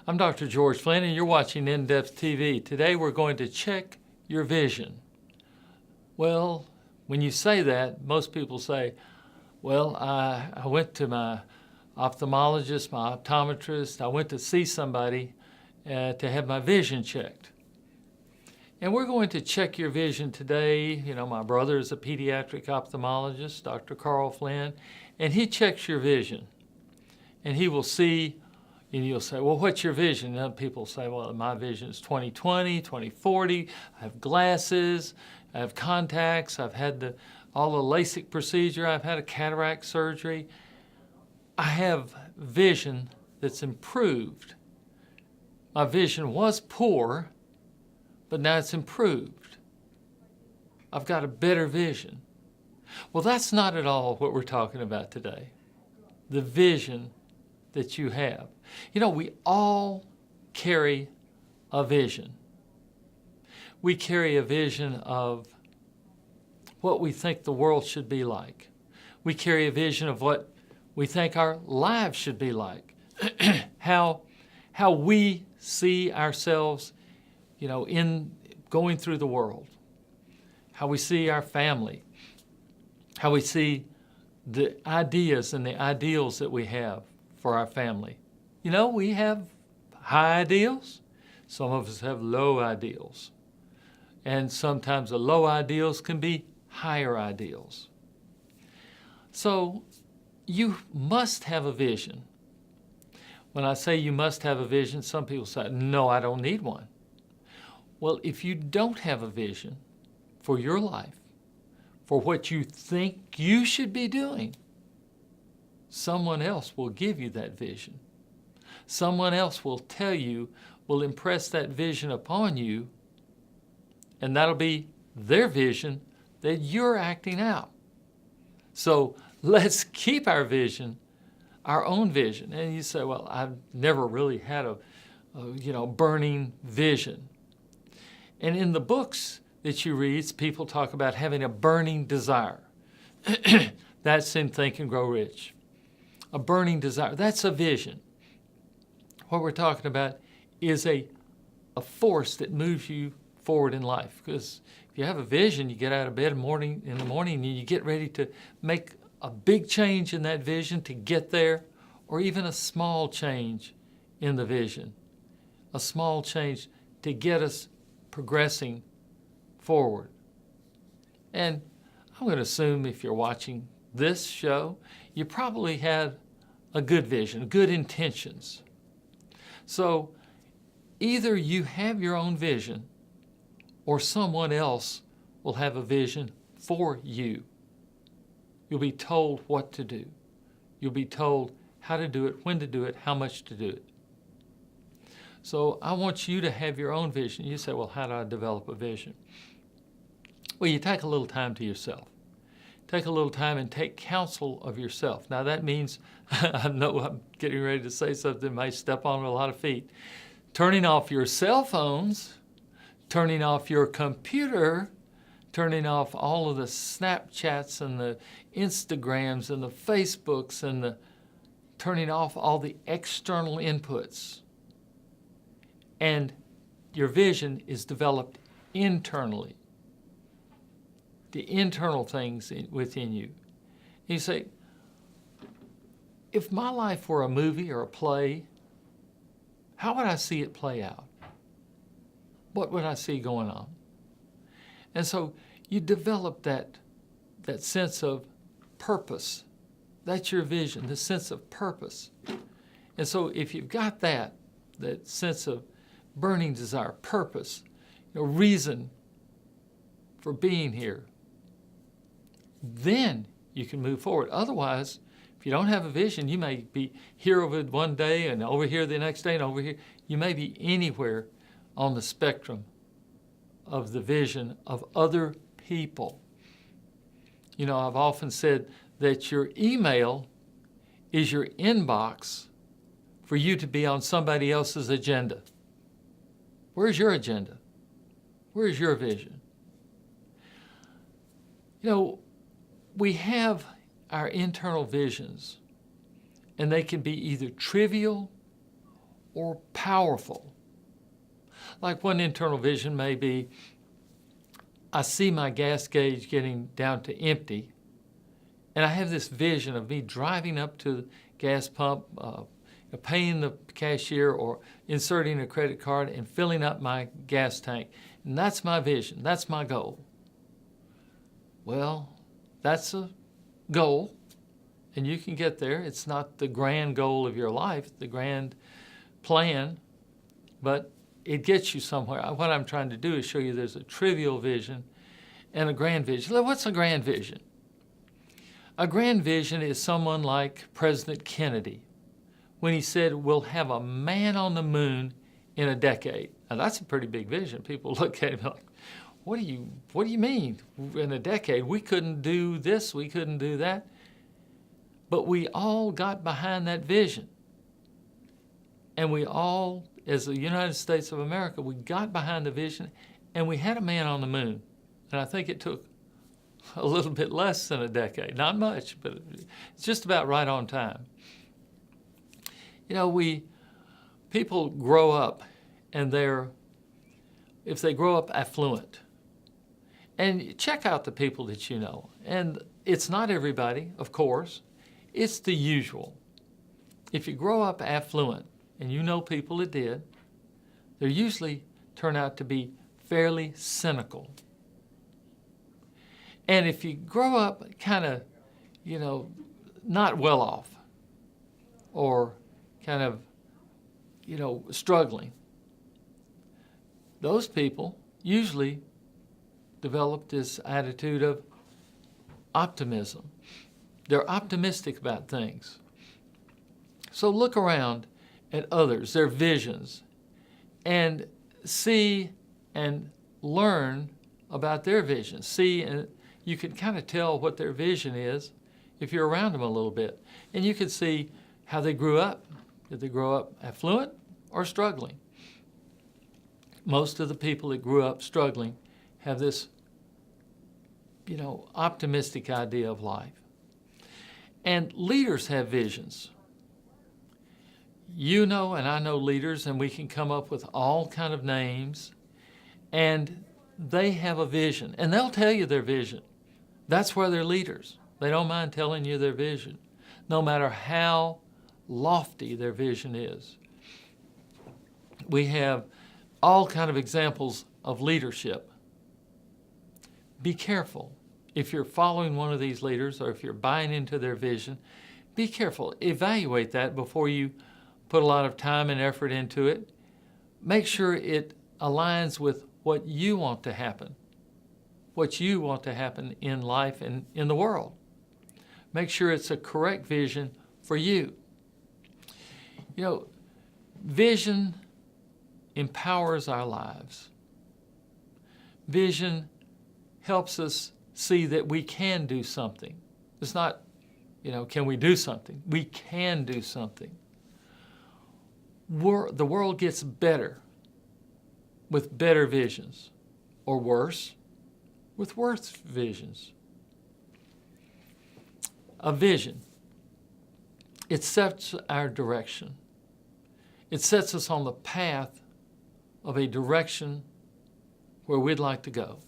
I'm Dr. George Flinn, and you're watching In-Depth TV. Today we're going to check your vision. Well, when you say that, most people say, well, I went to my ophthalmologist, my optometrist, I went to see somebody to have my vision checked. And we're going to check your vision today. You know, my brother is a pediatric ophthalmologist, Dr. Carl Flinn, and he checks your vision. And he will see, and you'll say, well, what's your vision? And other people say, well, my vision is 20/20, 20/40. I have glasses, I have contacts, I've had all the LASIK procedure, I've had a cataract surgery. I have vision that's improved. My vision was poor, but now it's improved. I've got a better vision. Well, that's not at all what we're talking about today. The vision that you have. You know, we all carry a vision. We carry a vision of what we think the world should be like. We carry a vision of what we think our lives should be like. how we see ourselves, you know, in going through the world. How we see our family. How we see the ideas and the ideals that we have for our family. You know, we have high ideals. Some of us have low ideals. And sometimes the low ideals can be higher ideals. So you must have a vision. When I say you must have a vision, some people say, no, I don't need one. Well, if you don't have a vision for your life, for what you think you should be doing, someone else will give you that vision. Someone else will tell you, will impress that vision upon you, and that'll be their vision that you're acting out. So let's keep our vision, our own vision. And you say, well, I've never really had a burning vision. And in the books that you read, people talk about having a burning desire. That's in Think and Grow Rich. A burning desire, that's a vision. What we're talking about is a force that moves you forward in life. Because if you have a vision, you get out of bed in the morning and you get ready to make a big change in that vision to get there, or even a small change in the vision. A small change to get us progressing forward. And I'm going to assume if you're watching this show, you probably had a good vision, good intentions. So either you have your own vision or someone else will have a vision for you. You'll be told what to do. You'll be told how to do it, when to do it, how much to do it. So I want you to have your own vision. You say, well, how do I develop a vision? Well, you take a little time to yourself. Take a little time and take counsel of yourself. Now that means, I know I'm getting ready to say something that might step on a lot of feet. Turning off your cell phones, turning off your computer, turning off all of the Snapchats and the Instagrams and the Facebooks and turning off all the external inputs. And your vision is developed internally. The internal things within you. And you say, if my life were a movie or a play, how would I see it play out? What would I see going on? And so you develop that sense of purpose. That's your vision, the sense of purpose. And so if you've got that sense of burning desire, purpose, reason for being here, then you can move forward. Otherwise, if you don't have a vision, you may be here over one day and over here the next day and over here. You may be anywhere on the spectrum of the vision of other people. You know, I've often said that your email is your inbox for you to be on somebody else's agenda. Where's your agenda? Where's your vision? You know, we have our internal visions, and they can be either trivial or powerful. Like one internal vision may be, I see my gas gauge getting down to empty, and I have this vision of me driving up to the gas pump, paying the cashier or inserting a credit card and filling up my gas tank. And that's my vision. That's my goal. Well, that's a goal, and you can get there. It's not the grand goal of your life, the grand plan, but it gets you somewhere. What I'm trying to do is show you there's a trivial vision and a grand vision. What's a grand vision? A grand vision is someone like President Kennedy, when he said, we'll have a man on the moon in a decade. Now, that's a pretty big vision. People look at him like, what do you mean? In a decade, we couldn't do this, we couldn't do that. But we all got behind that vision. And we all, as the United States of America, we got behind the vision, and we had a man on the moon. And I think it took a little bit less than a decade. Not much, but it's just about right on time. You know, people grow up, and if they grow up affluent, and check out the people that you know. And it's not everybody, of course. It's the usual. If you grow up affluent, and you know people that did, they usually turn out to be fairly cynical. And if you grow up kind of, not well off, or kind of, struggling, those people usually develop this attitude of optimism. They're optimistic about things. So look around at others, their visions, and see and learn about their visions. See, and you can kind of tell what their vision is if you're around them a little bit. And you can see how they grew up. Did they grow up affluent or struggling? Most of the people that grew up struggling have this, optimistic idea of life. And leaders have visions. You know and I know leaders, and we can come up with all kind of names, and they have a vision, and they'll tell you their vision. That's why they're leaders. They don't mind telling you their vision, no matter how lofty their vision is. We have all kind of examples of leadership. Be careful. If you're following one of these leaders, or if you're buying into their vision, be careful. Evaluate that before you put a lot of time and effort into it. Make sure it aligns with what you want to happen, in life and in the world. Make sure it's a correct vision for you. Vision empowers our lives. Vision helps us see that we can do something. It's not, can we do something? We can do something. The world gets better with better visions, or worse with worse visions. A vision, it sets our direction. It sets us on the path of a direction where we'd like to go.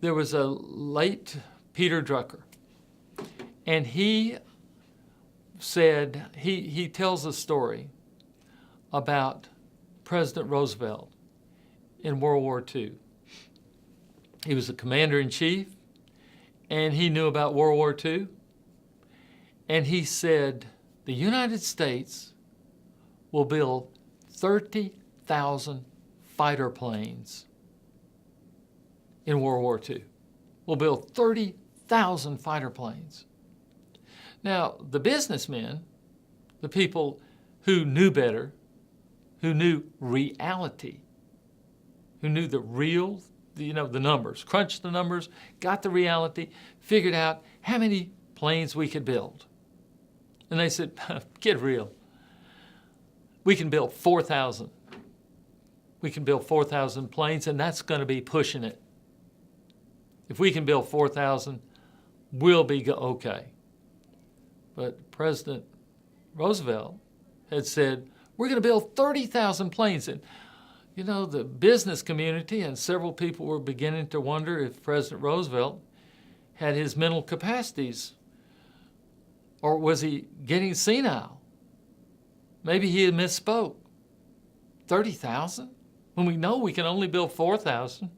There was a late Peter Drucker, and he said, he tells a story about President Roosevelt in World War II. He was the commander-in-chief, and he knew about World War II, and he said, the United States will build 30,000 fighter planes in World War II. We'll build 30,000 fighter planes. Now, the businessmen, the people who knew better, who knew reality, who knew the real, the numbers, crunched the numbers, got the reality, figured out how many planes we could build. And they said, get real. We can build 4,000. We can build 4,000 planes, and that's going to be pushing it. If we can build 4,000, we'll be okay. But President Roosevelt had said, we're going to build 30,000 planes. And, you know, the business community and several people were beginning to wonder if President Roosevelt had his mental capacities, or was he getting senile? Maybe he had misspoke. 30,000? When we know we can only build 4,000.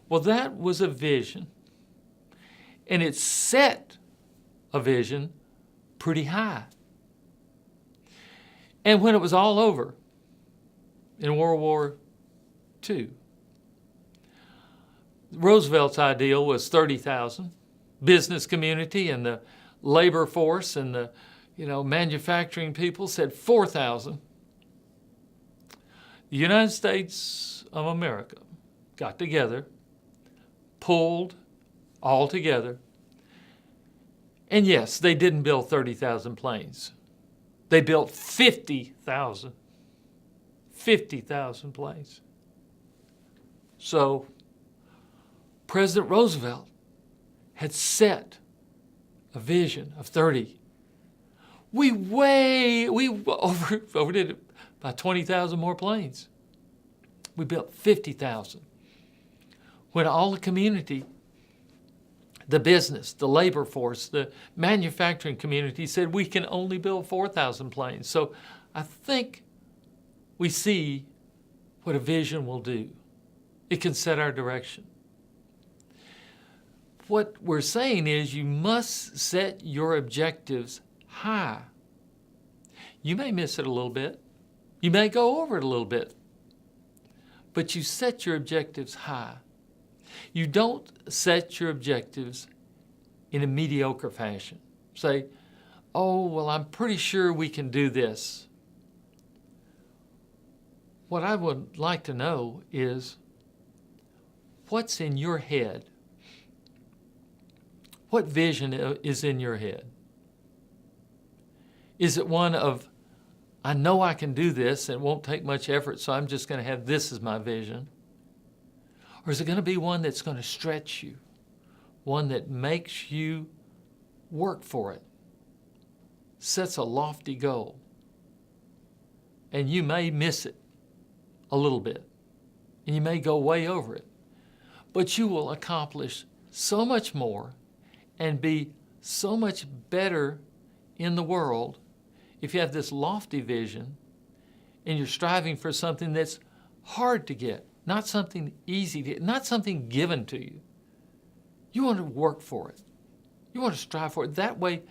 Well, that was a vision. And it set a vision pretty high. And when it was all over in World War II, Roosevelt's ideal was 30,000. Business community and the labor force and the manufacturing people said 4,000. The United States of America got together, pulled all together, and yes, they didn't build 30,000 planes. They built 50,000. 50,000 planes. So President Roosevelt had set a vision of 30. We overdid it by 20,000 more planes. We built 50,000. When all the community, the business, the labor force, the manufacturing community said we can only build 4,000 planes. So I think we see what a vision will do. It can set our direction. What we're saying is you must set your objectives high. You may miss it a little bit. You may go over it a little bit. But you set your objectives high. You don't set your objectives in a mediocre fashion. Say, oh, well, I'm pretty sure we can do this. What I would like to know is what's in your head? What vision is in your head? Is it one of, I know I can do this and it won't take much effort, so I'm just going to have this as my vision? Or is it going to be one that's going to stretch you? One that makes you work for it, sets a lofty goal, and you may miss it a little bit, and you may go way over it, but you will accomplish so much more and be so much better in the world if you have this lofty vision and you're striving for something that's hard to get, not something easy to get, not something given to you. You want to work for it. You want to strive for it. That way,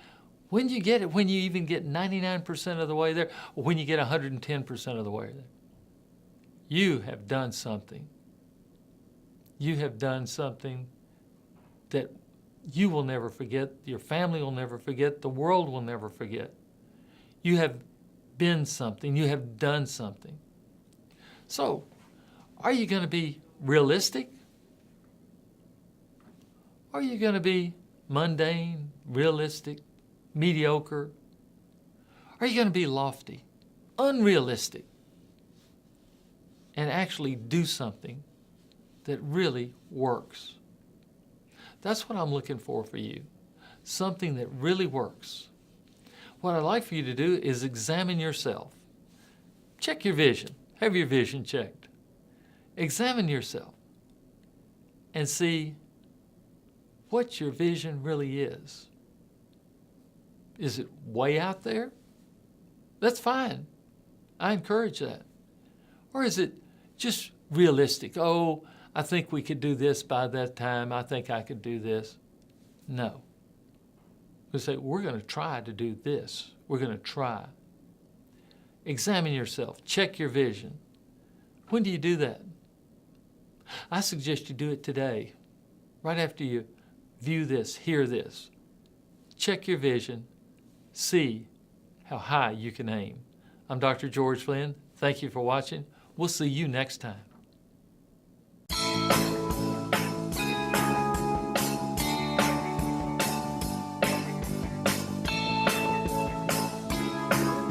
when you get it, when you even get 99% of the way there, or when you get 110% of the way there, you have done something. You have done something that you will never forget, your family will never forget, the world will never forget. You have been something, you have done something. So, are you going to be realistic? Are you going to be mundane, realistic, mediocre? Are you going to be lofty, unrealistic, and actually do something that really works? That's what I'm looking for you, something that really works. What I'd like for you to do is examine yourself. Check your vision. Have your vision checked. Examine yourself and see what your vision really is. Is it way out there? That's fine. I encourage that. Or is it just realistic? Oh, I think we could do this by that time. I think I could do this. No. We say, we're going to try to do this. We're going to try. Examine yourself. Check your vision. When do you do that? I suggest you do it today, right after you view this, hear this. Check your vision. See how high you can aim. I'm Dr. George Flinn. Thank you for watching. We'll see you next time.